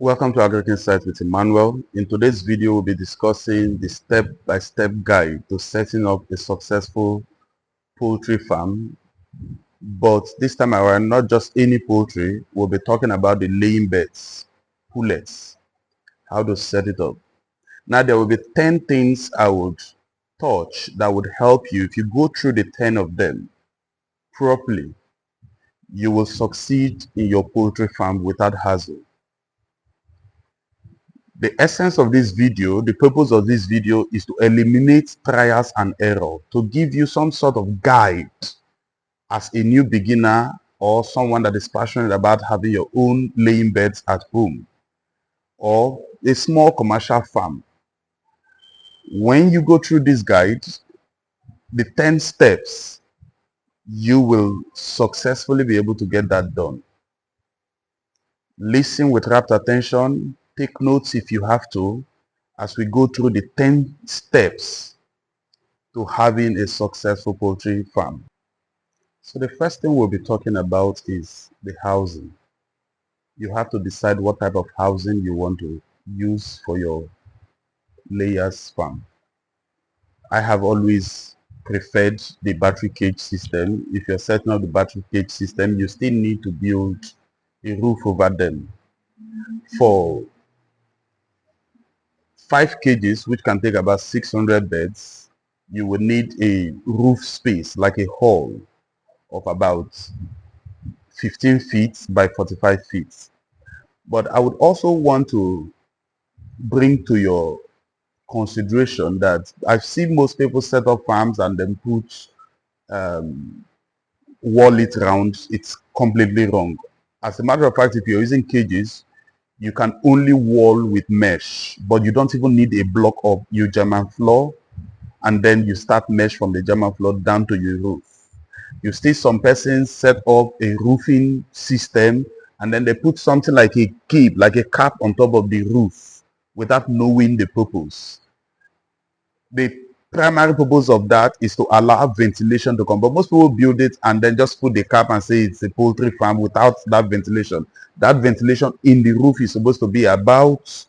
Welcome to Agric Insight with Emmanuel. In today's video, we'll be discussing the step-by-step guide to setting up a successful poultry farm. But this time around, not just any poultry, we'll be talking about the laying beds, pullets, how to set it up. Now, there will be 10 things I would touch that would help you. If you go through the 10 of them properly, you will succeed in your poultry farm without hassle. The essence of this video, the purpose of this video is to eliminate trials and error, to give you some sort of guide as a new beginner or someone that is passionate about having your own laying beds at home or a small commercial farm. When you go through this guide, the 10 steps, you will successfully be able to get that done. Listen with rapt attention, take notes if you have to, as we go through the 10 steps to having a successful poultry farm. So the first thing we'll be talking about is the housing. You have to decide what type of housing you want to use for your layers farm. I have always preferred the battery cage system. If you're setting up the battery cage system, you still need to build a roof over them. For 5 cages, which can take about 600 beds, you will need a roof space, like a hall of about 15 feet by 45 feet. But I would also want to bring to your consideration that I've seen most people set up farms and then put wall it round. It's completely wrong. As a matter of fact, if you're using cages, you can only wall with mesh, but you don't even need a block of your German floor, and then you start mesh from the German floor down to your roof. You see some persons set up a roofing system and then they put something like a cape, like a cap on top of the roof without knowing the purpose. The primary purpose of that is to allow ventilation to come. But most people build it and then just put the cap and say it's a poultry farm without that ventilation. That ventilation in the roof is supposed to be about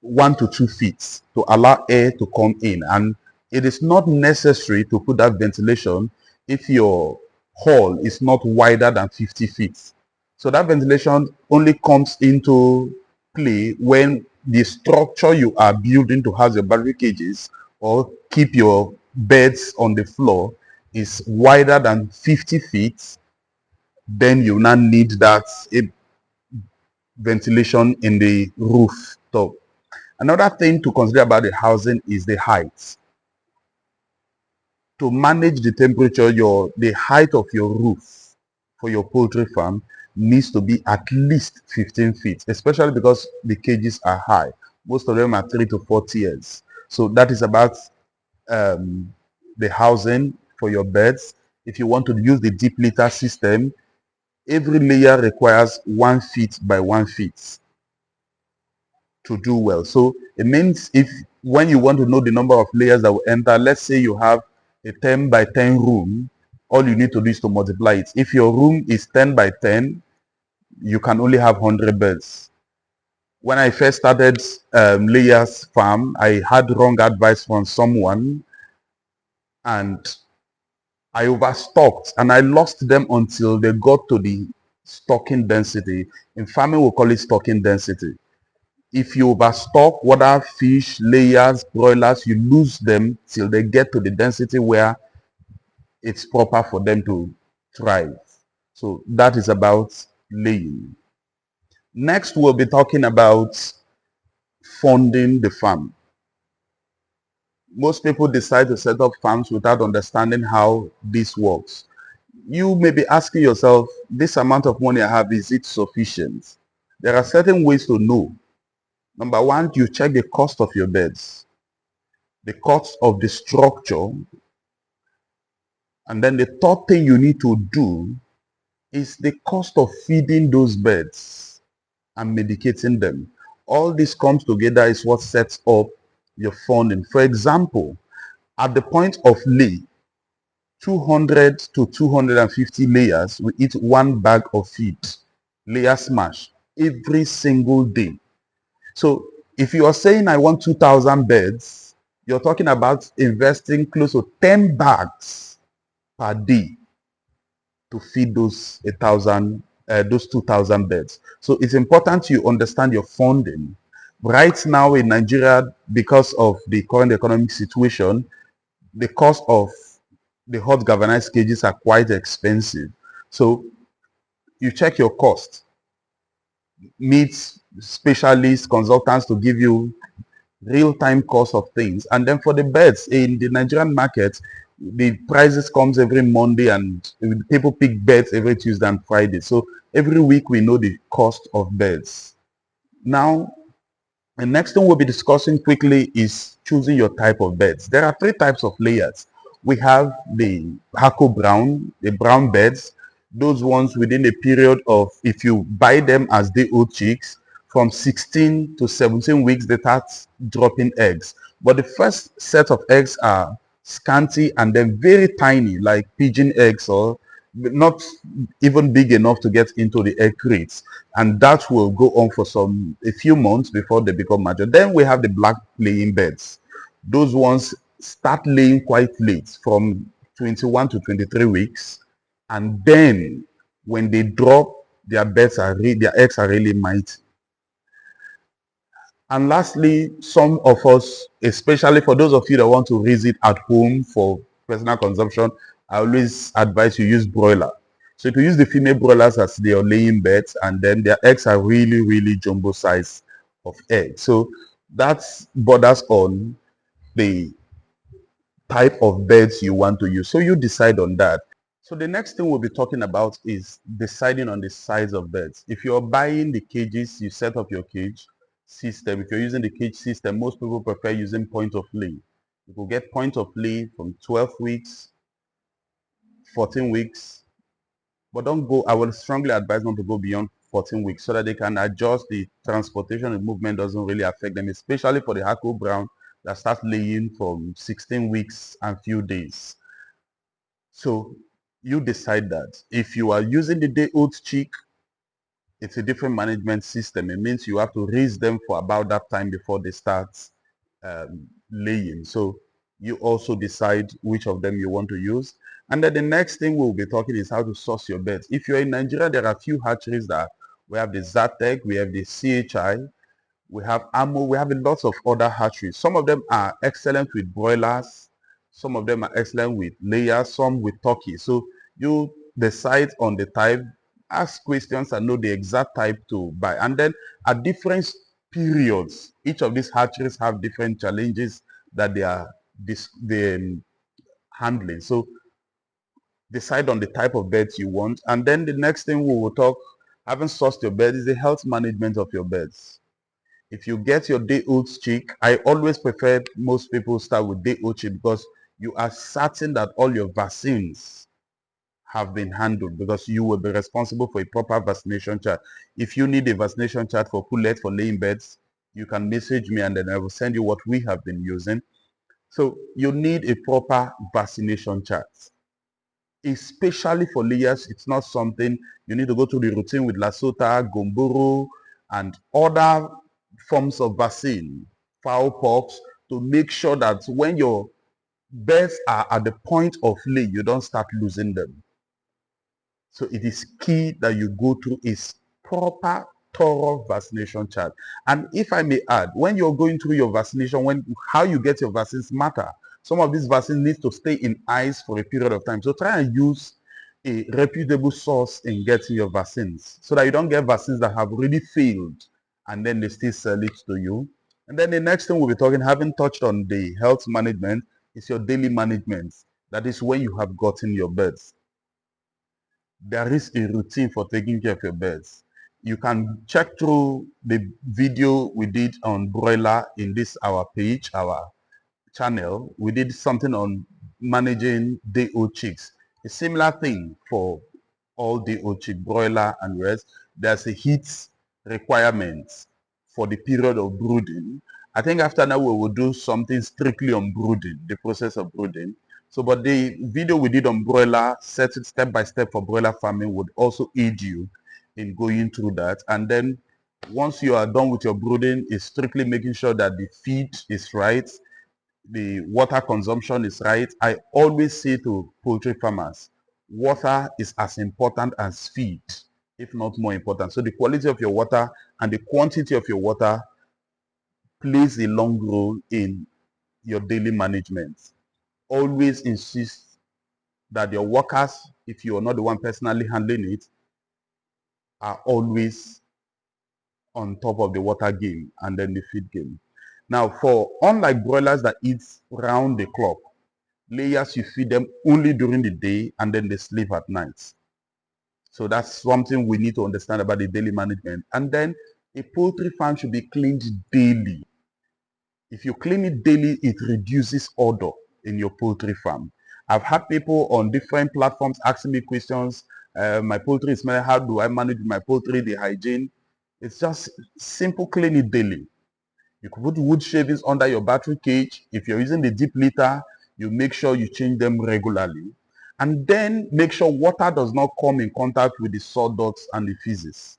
1 to 2 feet to allow air to come in. And it is not necessary to put that ventilation if your hall is not wider than 50 feet. So that ventilation only comes into play when the structure you are building to house your battery cages or keep your beds on the floor is wider than 50 feet. Then you now need that ventilation in the roof top. Another thing to consider about the housing is the height. To manage the temperature, the height of your roof for your poultry farm needs to be at least 15 feet, especially because the cages are high. Most of them are 3 to 4 tiers. So that is about the housing for your beds. If you want to use the deep litter system, every layer requires 1 feet by 1 feet to do well. So it means when you want to know the number of layers that will enter, let's say you have a 10 by 10 room, all you need to do is to multiply it. If your room is 10 by 10, you can only have 100 beds. When I first started layers farm, I had wrong advice from someone and I overstocked and I lost them until they got to the stocking density. In farming, we call it stocking density. If you overstock whether fish, layers, broilers, you lose them till they get to the density where it's proper for them to thrive. So that is about laying. Next, we'll be talking about funding the farm. Most people decide to set up farms without understanding how this works. You may be asking yourself, this amount of money I have, is it sufficient? There are certain ways to know. Number one, you check the cost of your beds, the cost of the structure, and then the third thing you need to do is the cost of feeding those birds and medicating them. All this comes together is what sets up your funding. For example, at the point of lay, 200 to 250 layers will eat 1 bag of feed, layer smash. every single day. So if you are saying I want 2,000 beds, you're talking about investing close to 10 bags per day to feed those 2,000 beds. So it's important you understand your funding. Right now in Nigeria, because of the current economic situation, the cost of the hot galvanized cages are quite expensive. So you check your cost, meet specialists, consultants to give you real-time cost of things. And then for the beds in the Nigerian market, the prices comes every Monday and people pick beds every Tuesday and Friday. So every week we know the cost of beds. Now, the next thing we'll be discussing quickly is choosing your type of beds. There are three types of layers. We have the Hako Brown, the brown beds. Those ones within a period of, if you buy them as day old chicks, from 16 to 17 weeks, they start dropping eggs. But the first set of eggs are scanty and then very tiny, like pigeon eggs, or not even big enough to get into the egg crates, and that will go on for a few months before they become mature. Then we have the black laying beds. Those ones start laying quite late, from 21 to 23 weeks, and then when they drop, their eggs are really mighty. And lastly, some of us, especially for those of you that want to raise it at home for personal consumption, I always advise you use broiler. So to use the female broilers as their laying beds, and then their eggs are really, really jumbo size of eggs. So that borders on the type of beds you want to use. So you decide on that. So the next thing we'll be talking about is deciding on the size of beds. If you're buying the cages, you set up your cage system. If you're using the cage system, most people prefer using point of lay. You will get point of lay from 12 weeks, 14 weeks, but don't go, I will strongly advise not to go beyond 14 weeks so that they can adjust the transportation and movement doesn't really affect them, especially for the Hako Brown that starts laying from 16 weeks and few days. So you decide that. If you are using the day old chick, it's a different management system. It means you have to raise them for about that time before they start laying. So you also decide which of them you want to use. And then the next thing we'll be talking is how to source your beds. If you're in Nigeria, there are a few hatcheries that we have the Zatec, we have the CHI, we have Ammo, we have a lot of other hatcheries. Some of them are excellent with broilers, some of them are excellent with layers, some with turkey. So you decide on the type, ask questions and know the exact type to buy. And then at different periods, each of these hatcheries have different challenges that they handling. So decide on the type of beds you want. And then the next thing we will talk, having sourced your bed, is the health management of your beds. If you get your day old chick, I always prefer most people start with day old chick because you are certain that all your vaccines have been handled because you will be responsible for a proper vaccination chart. If you need a vaccination chart for pullet, for laying beds, you can message me and then I will send you what we have been using. So you need a proper vaccination chart. Especially for layers, it's not something you need to go through the routine with Lasota, Gomboro, and other forms of vaccine, fowl pox, to make sure that when your birds are at the point of lay, you don't start losing them. So it is key that you go through a proper, thorough vaccination chart. And if I may add, when you're going through your vaccination, how you get your vaccines matter. Some of these vaccines need to stay in ice for a period of time. So try and use a reputable source in getting your vaccines so that you don't get vaccines that have already failed and then they still sell it to you. And then the next thing we'll be talking, having touched on the health management, is your daily management. That is when you have gotten your birds. There is a routine for taking care of your birds. You can check through the video we did on broiler in this our page, our channel. We did something on managing day old chicks. A similar thing for all day old chick, broiler and rest. There's a heat requirement for the period of brooding. I think after that we will do something strictly on brooding, the process of brooding. So, but the video we did on broiler, set it step by step for broiler farming, would also aid you in going through that. And then once you are done with your brooding, is strictly making sure that the feed is right, the water consumption is right. I always say to poultry farmers, water is as important as feed, if not more important. So the quality of your water and the quantity of your water plays a long role in your daily management. Always insist that your workers, if you are not the one personally handling it, are always on top of the water game and then the feed game. Now, for unlike broilers that eat round the clock, layers you feed them only during the day and then they sleep at night. So that's something we need to understand about the daily management. And then a poultry farm should be cleaned daily. If you clean it daily, it reduces odor in your poultry farm. I've had people on different platforms asking me questions. My poultry is smelling. How do I manage my poultry, the hygiene? It's just simple, clean it daily. You could put wood shavings under your battery cage. If you're using the deep litter, you make sure you change them regularly. And then make sure water does not come in contact with the sawdust and the feces.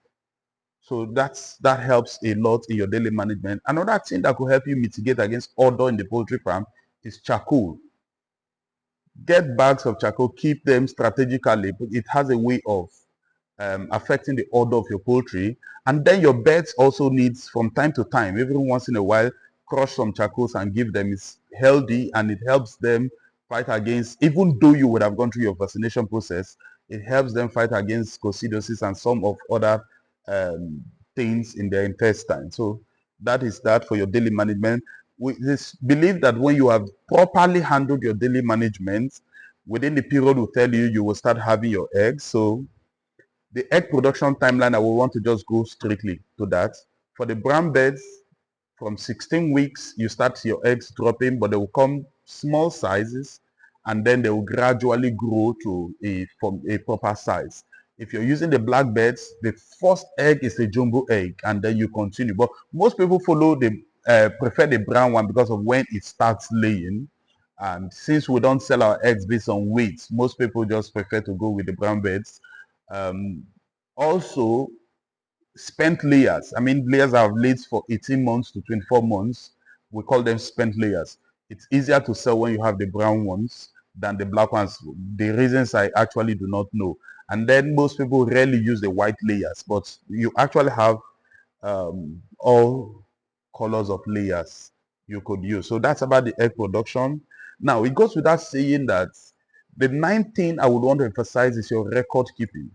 So that helps a lot in your daily management. Another thing that could help you mitigate against odor in the poultry farm is charcoal. Get bags of charcoal, keep them strategically, but it has a way of affecting the odor of your poultry. And then your beds also needs, from time to time, every once in a while, crush some charcoals and give them. It's healthy and it helps them fight against, even though you would have gone through your vaccination process, it helps them fight against coccidiosis and some of other um, things in their intestine. So that is that for your daily management. We believe that when you have properly handled your daily management, within the period will tell you, you will start having your eggs. So the egg production timeline, I will want to just go strictly to that. For the brown beds, from 16 weeks, you start your eggs dropping, but they will come small sizes, and then they will gradually grow to from a proper size. If you're using the black beds, the first egg is a jumbo egg, and then you continue. But most people prefer the brown one because of when it starts laying. And since we don't sell our eggs based on weight, most people just prefer to go with the brown beds. Um, Also, spent layers. I mean, layers that have laid for 18 months to 24 months. We call them spent layers. It's easier to sell when you have the brown ones than the black ones. The reasons I actually do not know. And then most people rarely use the white layers, but you actually have all colors of layers you could use. So that's about the egg production. Now, it goes without saying that the ninth thing I would want to emphasize is your record keeping.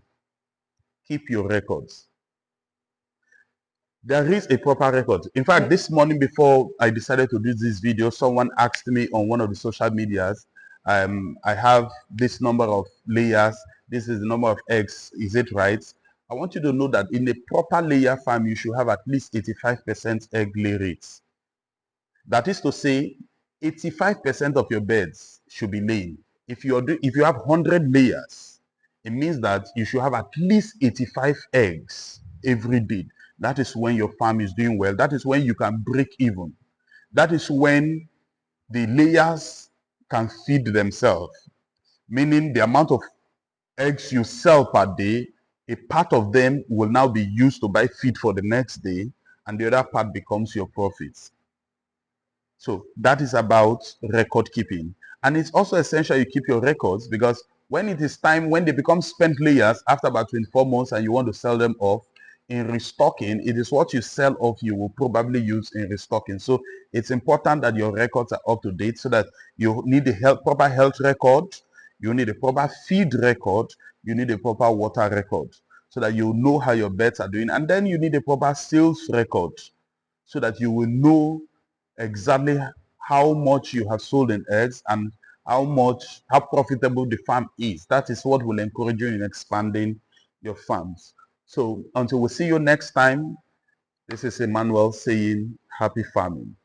Keep your records. There is a proper record. In fact, this morning before I decided to do this video, someone asked me on one of the social medias, I have this number of layers, this is the number of eggs, is it right? I want you to know that in a proper layer farm, you should have at least 85% egg lay rates. That is to say, 85% of your beds should be laying. If you have 100 layers, it means that you should have at least 85 eggs every day. That is when your farm is doing well. That is when you can break even. That is when the layers can feed themselves, meaning the amount of eggs you sell per day, a part of them will now be used to buy feed for the next day, and the other part becomes your profits. So that is about record keeping. And it's also essential you keep your records, because when it is time, when they become spent layers after about 24 months and you want to sell them off, in restocking, it is what you sell off you will probably use in restocking. So it's important that your records are up to date, so that you need a proper health record, you need a proper feed record, you need a proper water record, so that you know how your beds are doing. And then you need a proper sales record, so that you will know exactly how much you have sold in eggs and how profitable the farm is. That is what will encourage you in expanding your farms. So until we see you next time, this is Emmanuel saying happy farming.